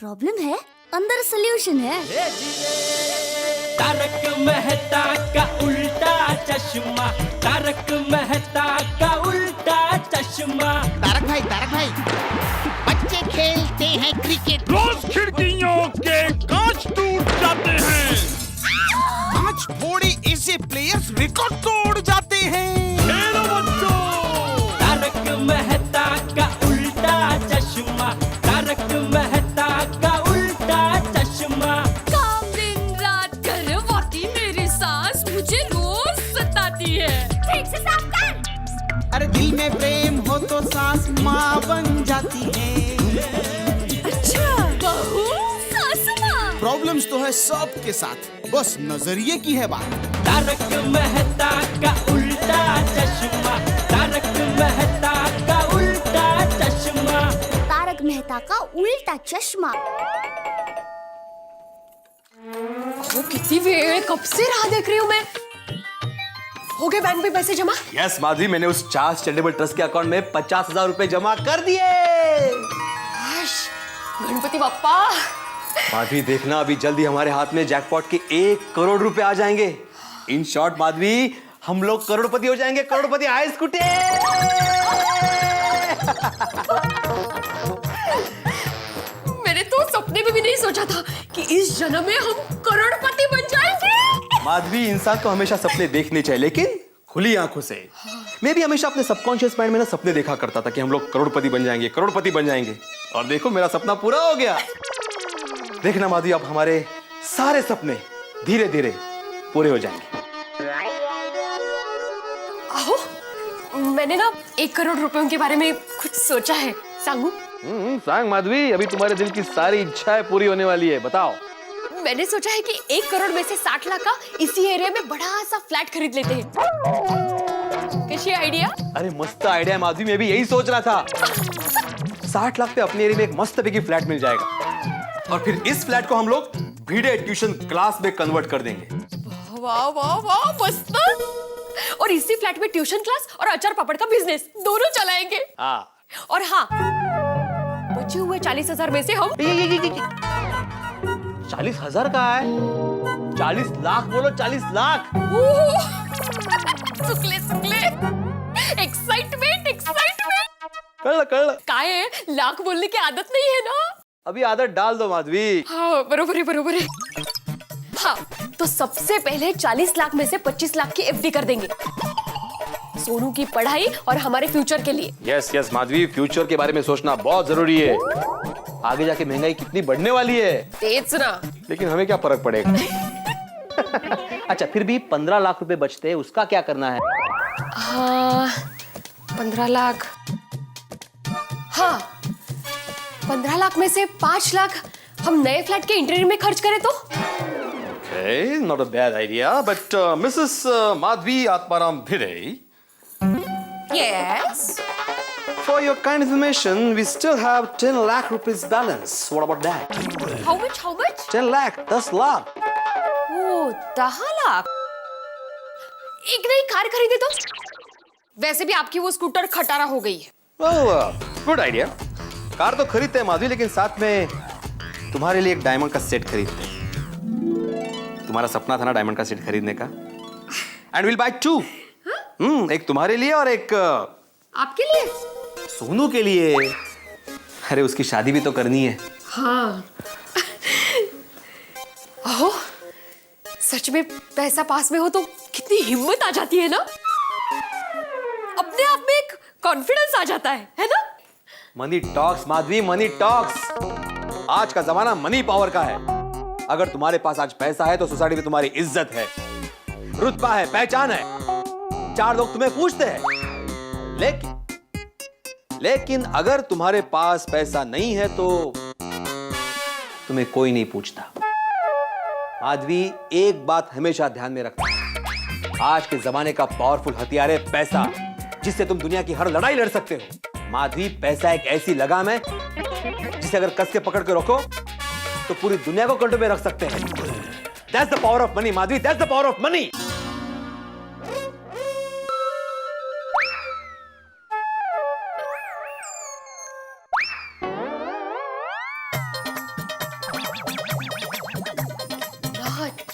Problem है, अंदर solution है। तारक मेहता का उल्टा चश्मा, तारक मेहता का उल्टा चश्मा। तारक भाई, बच्चे खेलते हैं क्रिकेट, रोज खिड़कियों के कांच टूट जाते हैं। आज थोड़े ऐसे प्लेयर्स रिकॉर्ड तोड़ जाते हैं। खेलो बच्चों। तारक मेहता का उल्टा चश्मा, तारक मेहता का उल्टा चश्मा। काम दिन रात करवाती मेरी सास मुझे रोज सताती है। ठीक से साफ कर। अरे दिल में प्रेम हो तो सास माँ बन जाती है। अच्छा, बहू सास माँ। प्रॉब्लम्स तो है सबके साथ, बस नजरिए की है बात। तारक मेहता का उल्टा चश्मा, तारक मेहता का उल्टा चश्मा। तारक मेहता का उल्टा चश्मा। कितनी वेळ कब से राह देख रही हूँ मैं। हो गए बैंक में पैसे जमा? यस माधवी, मैंने उस चार्ल्स चैरिटेबल ट्रस्ट के अकाउंट में 50,000 रुपए जमा कर दिए। गणपति बप्पा। माधवी देखना, अभी जल्दी हमारे हाथ में जैकपॉट के 1 करोड़ रुपए आ जाएंगे। इन शॉर्ट माधवी, हम लोग करोड़पति हो जाएंगे। करोड़पति आए स्कूटे। मैंने तो सपने में भी नहीं सोचा था कि इस जन्म में हम करोड़पति बन जाएंगे। माधवी, इंसान को हमेशा सपने देखने चाहिए, लेकिन खुली आंखों से। मैं भी हमेशा अपने सबकॉन्शियस माइंड में ना सपने देखा करता था कि हम लोग करोड़पति बन जाएंगे, करोड़पति बन जाएंगे। और देखो, मेरा सपना पूरा हो गया। देखना माधवी, अब हमारे सारे सपने धीरे धीरे पूरे हो जाएंगे। आओ, मैंने ना 1 करोड़ रुपयों के बारे में कुछ सोचा है। सांगू? सांग माधवी, अभी तुम्हारे दिल की सारी इच्छाएं पूरी होने वाली है। बताओ। मैंने सोचा है कि 1 करोड़ में से 60 लाख का इसी एरिया में बड़ा सा फ्लैट खरीद लेते हैं। कैसी आइडिया? अरे मस्त आइडिया माधवी, मैं भी यही सोच रहा था। 60 लाख पे अपने एरिया में एक मस्त पैकी फ्लैट मिल जाएगा, और फिर इस फ्लैट को हम लोग भिड़े ट्यूशन क्लास में कन्वर्ट कर देंगे। वाह वाह वाह, मस्त। और इसी फ्लैट में ट्यूशन क्लास और अचार पापड़ का बिजनेस दोनों चलाएंगे। और हाँ, बचे हुए 40,000 में से हम 40,000 का है? 40 लाख बोलो, 40 लाख। सुकले एक्साइटमेंट। कर काहे, लाख बोलने की आदत नहीं है ना। अभी आदत डाल दो माधवी। हाँ, बरोबर है। हाँ, तो सबसे पहले 40 लाख में से 25 लाख की एफडी कर देंगे, सोनू की पढ़ाई और हमारे फ्यूचर के लिए। यस माधवी, फ्यूचर के बारे में सोचना बहुत जरूरी है। आगे जाके महंगाई कितनी बढ़ने वाली है। तेज ना। लेकिन हमें क्या फर्क पड़ेगा। अच्छा, फिर भी 15 लाख रुपए बचते हैं, उसका क्या करना है? हाँ, 15 लाख। हाँ, 15 लाख में से 5 लाख हम नए फ्लैट के इंटीरियर में खर्च करें तो? Okay, not a bad idea, but Mrs. Madhvi Atmaram Bhide. Yes. For your kind information, we still have 10 lakh rupees balance. What about that? How much? 10 lakh, 10 lakh. ओ, 10 लाख। एक नई कार खरीदे तो? वैसे भी आपकी वो स्कूटर खटारा हो गई है। Well, good idea. कार तो खरीदते हैं माधवी, लेकिन साथ में तुम्हारे लिए एक डायमंड का सेट खरीदते हैं। तुम्हारा सपना था ना डायमंड का सेट खरीदने का। And we'll buy 2. एक तुम्हारे लिए और एक आपके लिए? सोनू के लिए। अरे उसकी शादी भी तो करनी है। हाँ। ओह, सच में पैसा पास में हो तो कितनी हिम्मत आ जाती है ना। अपने आप में एक कॉन्फिडेंस आ जाता है ना? Money talks Madhavi, money talks. आज का जमाना मनी पावर का है। अगर तुम्हारे पास आज पैसा है तो सोसाइटी में तुम्हारी इज्जत है, रुतबा है, पहचान है, 4 लोग तुम्हें पूछते हैं। लेकिन अगर तुम्हारे पास पैसा नहीं है तो तुम्हें कोई नहीं पूछता। माधवी, एक बात हमेशा ध्यान में रखना, आज के जमाने का पावरफुल हथियार है पैसा, जिससे तुम दुनिया की हर लड़ाई लड़ सकते हो। माधवी, पैसा एक ऐसी लगाम है जिसे अगर कस के पकड़ के रखो तो पूरी दुनिया को कंट्रोल में रख सकते हैं। That's the power of money, Madhavi, that's the power of money.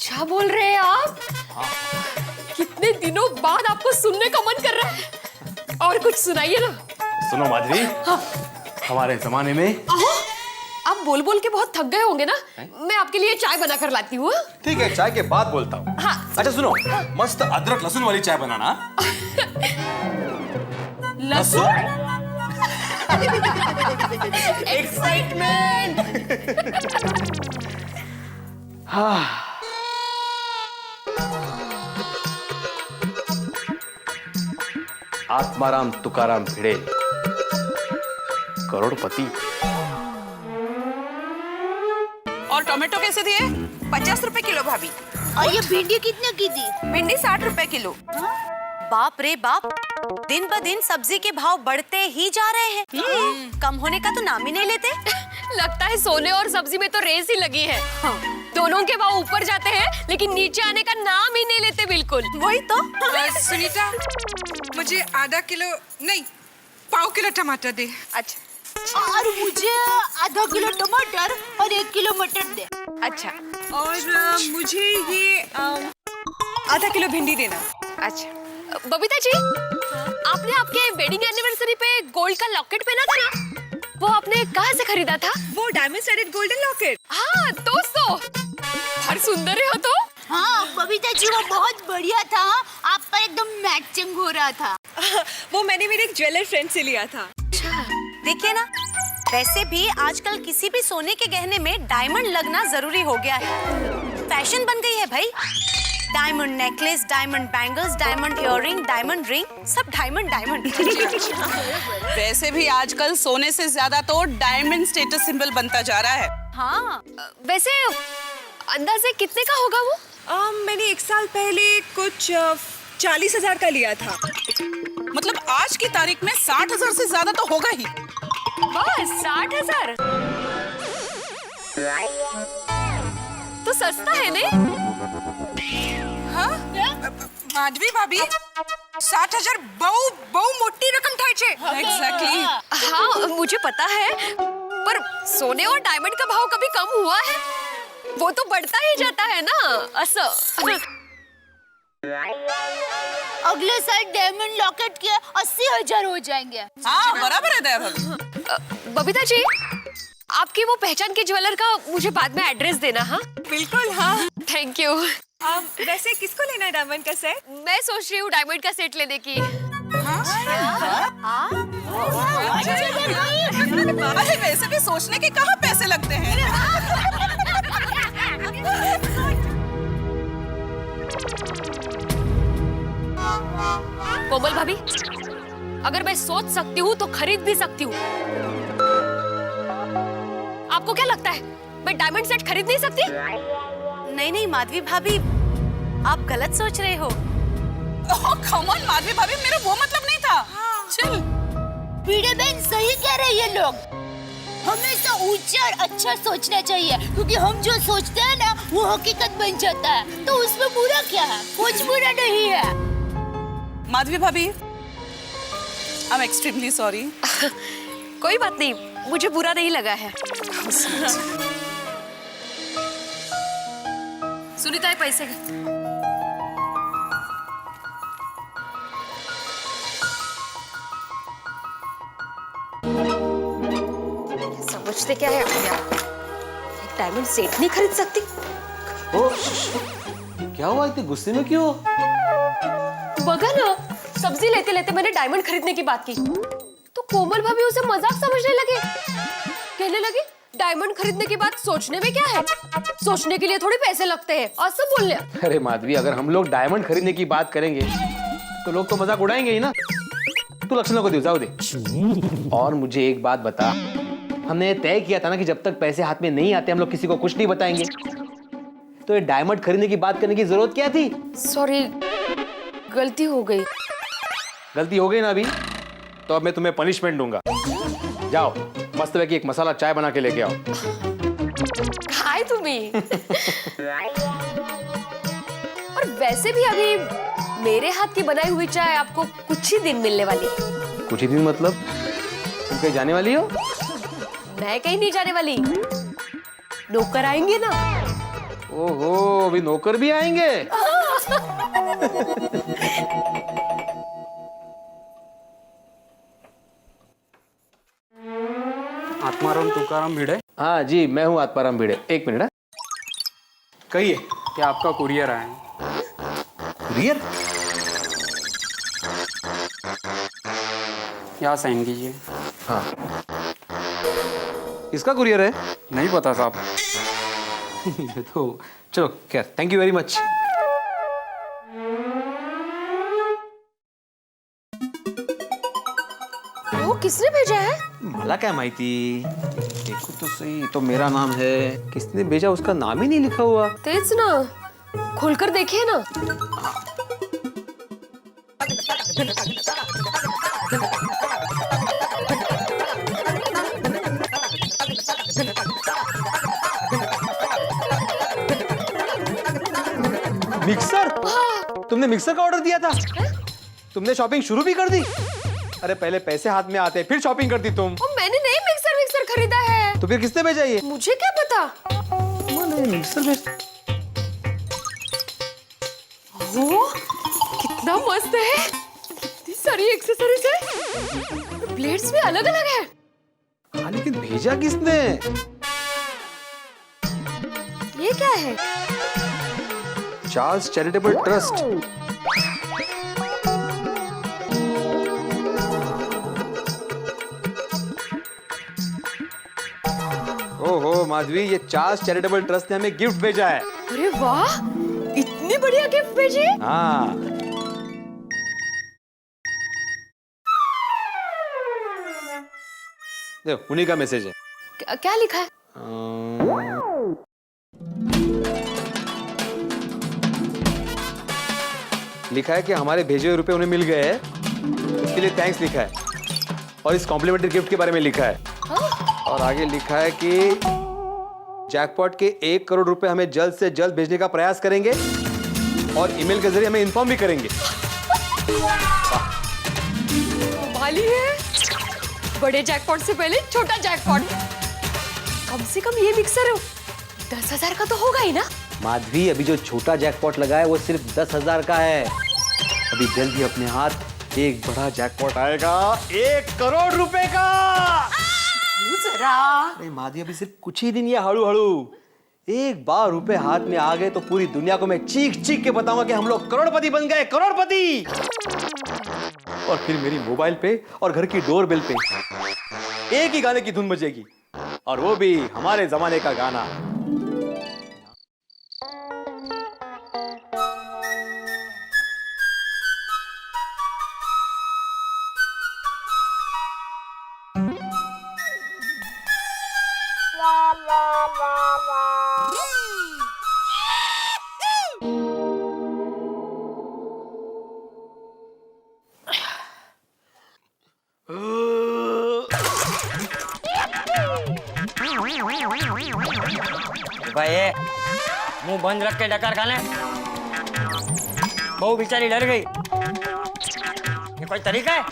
क्या बोल रहे हैं आप? कितने दिनों बाद आपको सुनने का मन कर रहा है। और कुछ सुनाइए ना। सुनो माधवी, हमारे जमाने में आप बोल बोल के बहुत थक गए होंगे ना, मैं आपके लिए चाय बना कर लाती हूँ। ठीक है, चाय के बाद बोलता हूँ। हाँ। अच्छा सुनो, मस्त अदरक लहसुन वाली चाय बनाना। लहसुन? एक्साइटमेंट। आत्माराम तुकाराम भिड़े, करोड़पति। और टोमेटो कैसे दिए? 50 रुपए किलो भाभी। और ये भिंडी कितने की दी? भिंडी 60 रुपए किलो। बाप रे बाप, दिन ब दिन सब्जी के भाव बढ़ते ही जा रहे हैं। कम होने का तो नाम ही नहीं लेते। लगता है सोने और सब्जी में तो रेस ही लगी है। दोनों के भाव ऊपर जाते हैं लेकिन नीचे आने का नाम ही नहीं लेते बिल्कुल। वही तो। सुनीता, मुझे आधा किलो नहीं, पाव किलो टमाटर दे। अच्छा। और मुझे आधा किलो टमाटर और 1 किलो मटर दे। अच्छा। और मुझे ये आधा किलो भिंडी देना। अच्छा। बबीता जी, आपने आपके वेडिंग एनिवर्सरी पे गोल्ड का लॉकेट पहना था ना? वो आपने कहाँ से खरीदा था? वो डायमंड स्टडेड गोल्डन लॉकेट। हाँ, दोस्तों, हर सुंदर हो तो। हाँ बबीता जी, वो बहुत बढ़िया था। आप पर एकदम मैचिंग हो रहा था। वो मैंने मेरे एक ज्वेलर फ्रेंड से लिया था। देखिए ना, वैसे भी आजकल किसी भी सोने के गहने में डायमंड लगना जरूरी हो गया है। फैशन बन गई है भाई। Diamond necklace, diamond bangles, diamond earring, diamond ring, सब डायमंड डायमंड। वैसे भी आजकल सोने से ज्यादा तो डायमंड स्टेटस सिंबल बनता जा रहा है। हाँ। वैसे अंदाजे कितने का होगा वो? मैंने 1 साल पहले कुछ 40,000 का लिया था। मतलब आज की तारीख में 60,000 से ज्यादा तो होगा ही। बस 60,000? तो सस्ता है नहीं? हाँ? माधवी भाभी, 60,000 बहु मोटी रकम था छे। Exactly. हाँ, मुझे पता है, पर सोने और डायमंड का भाव कभी कम हुआ है? वो तो बढ़ता ही जाता है ना। असं। अगले साल डायमंड लॉकेट के 80,000 हो जाएंगे। हाँ, बराबर है दया भाभी। बबीता जी, आपकी वो पहचान के ज्वेलर का मुझे बाद में एड्रेस देना। हाँ बिल्कुल। हाँ। Thank you. वैसे किसको लेना है डायमंड का सेट? मैं सोच रही हूँ डायमंड का सेट लेने की। अरे वैसे भी सोचने के कहाँ पैसे लगते हैं। कोमल भाभी, अगर मैं सोच सकती हूँ तो खरीद भी सकती हूँ। आपको क्या लगता है, मैं डायमंड सेट खरीद नहीं सकती? नहीं नहीं माधवी भाभी, आप गलत सोच रहे हो। ओह कम ऑन माधवी भाभी, मेरा वो मतलब नहीं था। चल। भिड़े बहन सही कह रहे हैं ये लोग। हमेशा ऊंचा और अच्छा सोचना चाहिए, क्योंकि हम जो सोचते हैं ना वो हकीकत बन जाता है। तो उसमें बुरा क्या है? कुछ बुरा नहीं है। माधवी भाभी, आई एम एक्सट्रीमली सॉरी। कोई बात नहीं, मुझे बुरा नहीं लगा है। सुनीता, पैसे समझते क्या है अपने आप? एक डायमंड सेट नहीं खरीद सकती? ओ, क्या हुआ, इतने गुस्से में क्यों? बगा ना, सब्जी लेते लेते मैंने डायमंड खरीदने की बात की तो कोमल भाभी उसे मजाक समझने लगे। कहने लगे डायमंड खरीदने की बात सोचने में क्या है, सोचने के लिए थोड़ी पैसे लगते हैं। और सब बोल रहे। अरे माधवी, अगर हम लोग डायमंड खरीदने की बात करेंगे तो लोग तो मजाक उड़ाएंगे ही ना। तू लक्षणों को जाओ दे। और मुझे एक बात बता, हमने तय किया था ना कि जब तक पैसे हाथ में नहीं आते हम लोग किसी को कुछ नहीं बताएंगे। तो ये डायमंड खरीदने की बात करने की जरूरत क्या थी? सॉरी, गलती हो गई। गलती हो गई ना अभी, तो अब मैं तुम्हें पनिशमेंट दूंगा। जाओ, मस्त की एक मसाला चाय बना के लेके आओ। खाए तुम्हें। और वैसे भी अभी मेरे हाथ की बनाई हुई चाय आपको कुछ ही दिन मिलने वाली है। कुछ ही दिन मतलब? तुम कहीं जाने वाली हो? मैं कहीं नहीं जाने वाली, नौकर आएंगे ना, ओहो, अभी नौकर भी आएंगे। आत्माराम तुकाराम भिड़े, हाँ जी, मैं हूँ आत्माराम भिड़े। एक मिनट। कहिए। क्या आपका कुरियर आया है? कुरियर? यहाँ साइन कीजिए। हाँ। किसका कुरियर है? नहीं पता साहब। तो चलो, खैर, थैंक यू वेरी मच। वो किसने भेजा है? मला क्या माहिती, देखो तो सही, तो मेरा नाम है। किसने भेजा उसका नाम ही नहीं लिखा हुआ। तेज ना, खोलकर देखिए ना। मिक्सर? तुमने मिक्सर का ऑर्डर दिया था? तुमने शॉपिंग शुरू भी कर दी? अरे पहले पैसे हाथ में आते फिर शॉपिंग करती तुम। मैंने नहीं मिक्सर खरीदा है। तो फिर किसने भेजा ये? मुझे क्या पता। मिक्सर भेज। वो कितना मस्त है, कितनी सारी एक्सेसरीज है, ब्लेड्स भी अलग अलग है। हाँ, लेकिन भेजा किसने? ये क्या है? Charles charitable trust. ओहो माधवी, ये चार्ल्स चैरिटेबल ट्रस्ट ने हमें गिफ्ट भेजा है। अरे वाह, इतनी बढ़िया गिफ्ट भेजी। हाँ। देखो, उन्हीं का मैसेज है। क्या लिखा है? लिखा है कि हमारे भेजे हुए रुपए उन्हें मिल गए हैं, इसके लिए थैंक्स लिखा है। और इस कॉम्प्लीमेंट्री गिफ्ट के बारे में लिखा है। और आगे लिखा है कि जैकपॉट के 1 करोड़ रुपए हमें जल्द से जल्द भेजने का प्रयास करेंगे और ईमेल के जरिए हमें इन्फॉर्म भी करेंगे। वाली है, बड़े जैकपॉट से पहले छोटा जैकपॉट। कम से कम ये मिक्सर 10,000 का तो होगा ही ना। माधवी, अभी जो छोटा जैकपॉट लगा है वो सिर्फ 10,000 का है। अभी जल्द ही अपने हाथ एक बड़ा जैकपॉट आएगा, 1 करोड़ रुपए का। जरा अरे माधवी, अभी सिर्फ कुछ ही दिन, ये हड़ू हड़ू। एक बार रुपए हाथ में आ गए तो पूरी दुनिया को मैं चीख चीख के बताऊंगा कि हम लोग करोड़पति बन गए, करोड़पति। और फिर मेरी मोबाइल पे और घर की डोरबेल पे एक ही गाने की धुन बजेगी, और वो भी हमारे जमाने का गाना। भाई मुंह बंद रख के डकार खाने, बहु बेचारी डर गई। ये कोई तरीका है?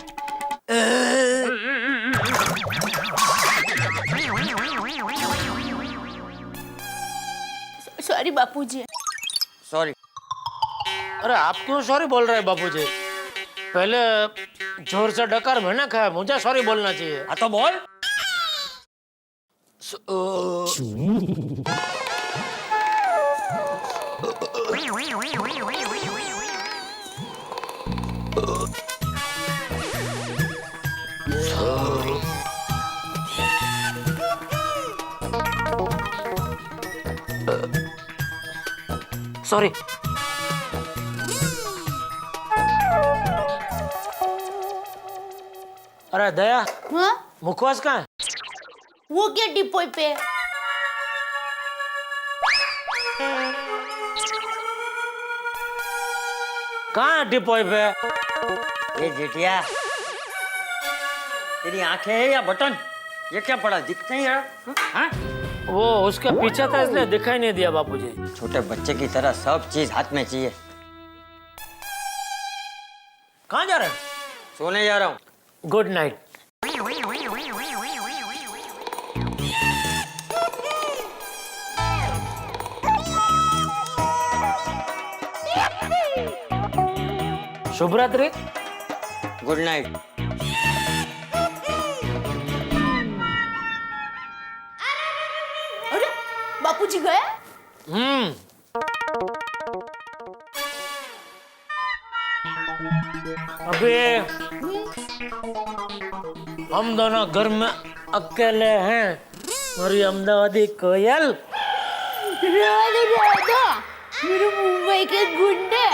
सॉरी बापूजी। सॉरी। अरे आप क्यों सॉरी बोल रहे हैं बापूजी? पहले जोर से डकार मैंने खाया, मुझे सॉरी बोलना चाहिए। हाँ तो बोल। सॉरी। अरे दया, हाँ, मुखवास कहाँ है? वो क्या डिपोई पे? कहाँ है डिपोई पे? ये जेठिया, तेरी आंखें है या बटन? ये क्या पड़ा, दिख नहीं रहा? हाँ? वो उसके पीछे था इसलिए दिखाई नहीं दिया बापूजी। छोटे बच्चे की तरह सब चीज हाथ में चाहिए। कहाँ जा रहे हैं? सोने जा रहा हूँ। Good night. शुभ रात्रि। Good night. अरे बापूजी गए? अभी हम दोनों घर में अकेले हैं। मेरी अहमदाबादी कोयल। राधा मेरे मुंबई के गुंडे।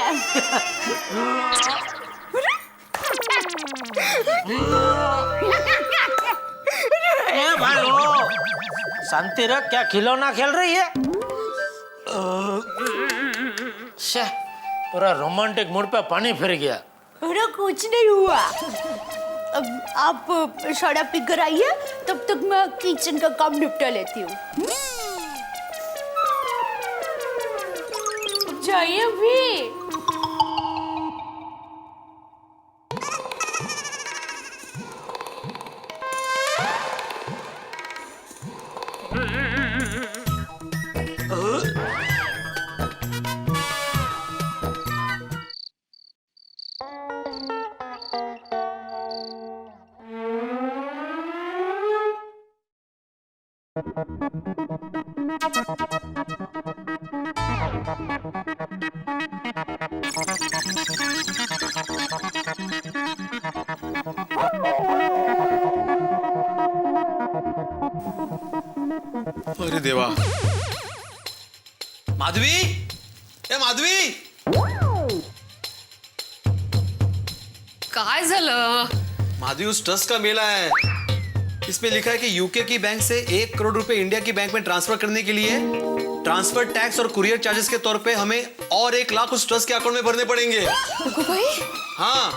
भाई शांति रख, क्या खिलौना खेल रही है? पूरा रोमांटिक मूड पे पानी फिर गया। अरे कुछ नहीं हुआ। अब आप सोडा पी कर आइए, तब तक मैं किचन का काम निपटा लेती हूँ। जाइए अभी। अरे देवा। माधवी, ए माधवी, काय झालं? माधवी, उस ट्रस्ट का मेला है। इसमें लिखा है कि यूके की बैंक से 1 करोड़ रुपए इंडिया की बैंक में ट्रांसफर करने के लिए ट्रांसफर टैक्स और कुरियर चार्जेस के तौर पे हमें और 1 लाख उस ट्रस्ट के अकाउंट में भरने पड़ेंगे। भाई? हाँ,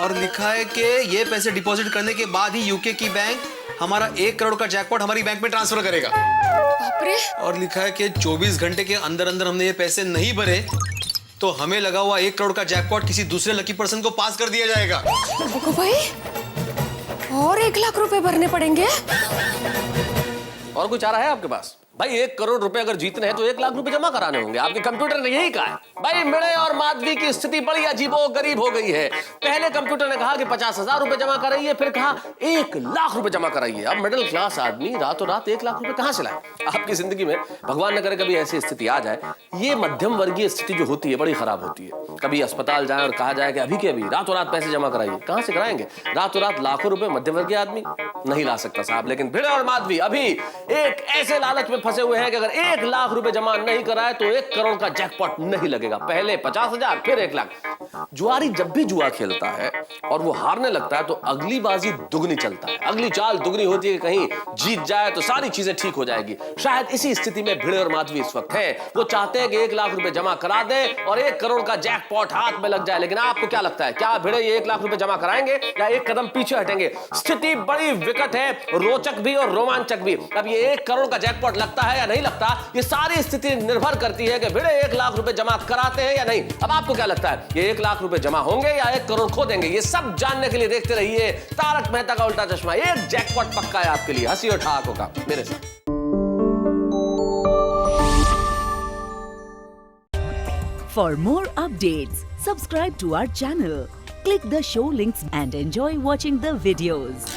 और लिखा है कि ये पैसे डिपॉजिट करने के बाद ही यूके की बैंक हमारा 1 करोड़ का जैकपॉट हमारी बैंक में ट्रांसफर करेगा। बाप रे। और लिखा है कि 24 घंटे के अंदर अंदर हमने ये पैसे नहीं भरे तो हमें लगा हुआ 1 करोड़ का जैकपॉट किसी दूसरे लकी पर्सन को पास कर दिया जाएगा। भाई, और 1 लाख रुपए भरने पड़ेंगे? और कोई चारा है आपके पास? भाई 1 करोड़ रुपए अगर जीतने हैं तो 1 लाख रुपए जमा कराने होंगे। आपके कंप्यूटर ने यही कहा है। भाई मिड़े और माधवी की स्थिति बड़ी अजीबो गरीब हो गई है। पहले कंप्यूटर ने कहा कि 50,000 रुपए जमा कराइए, फिर कहा 1 लाख रुपए जमा कराइए। अब मिडिल क्लास आदमी रातों रात 1 लाख रुपए कहां से लाए? आपकी जिंदगी में भगवान न करे कभी ऐसी स्थिति आ जाए। ये मध्यम वर्गीय स्थिति जो होती है बड़ी खराब होती है। कभी अस्पताल जाए और कहा जाए कि अभी के अभी रातों रात पैसे जमा कराइए, कहां से कराएंगे? रातों रात लाखों रुपए मध्यम वर्गीय आदमी नहीं ला सकता साहब। लेकिन भिड़े और माधवी अभी एक ऐसे लालच में फंसे हुए हैं कि अगर 1 लाख रुपए जमा नहीं कराए तो 1 करोड़ का जैकपॉट नहीं लगेगा। पहले 50,000 फिर 1 लाख। जुआरी जब भी जुआ खेलता है और वो हारने लगता है तो अगली बाजी दुगनी चलता है, अगली चाल दुगनी होती है कि कहीं जीत जाए तो सारी चीजें ठीक हो जाएगी। शायद इसी स्थिति में भिड़े और माधवी इस वक्त है। वो चाहते हैं कि 1 लाख रुपए जमा करा दें और 1 करोड़ का जैकपॉट हाथ में लग जाए। लेकिन आपको क्या लगता है, क्या भिड़े ये 1 लाख रुपए जमा कराएंगे या एक कदम पीछे हटेंगे? स्थिति बड़ी विकट है, रोचक भी और रोमांचक भी। अब ये 1 करोड़ का जैकपॉट लगता है या नहीं लगता, ये सारी स्थिति निर्भर करती है कि भिड़े 1 लाख रुपए जमा कराते हैं या नहीं। अब आपको क्या लगता है, ये 1 लाख रुपए जमा होंगे या 1 करोड़ खो देंगे? ये सब जानने के लिए देखते रहिए तारक मेहता का उल्टा चश्मा। एक जैकपॉट पक्का है आपके लिए, हंसी और ठहाकों का मेरे साथ। For more updates, subscribe to our channel, click the show links and enjoy watching the videos.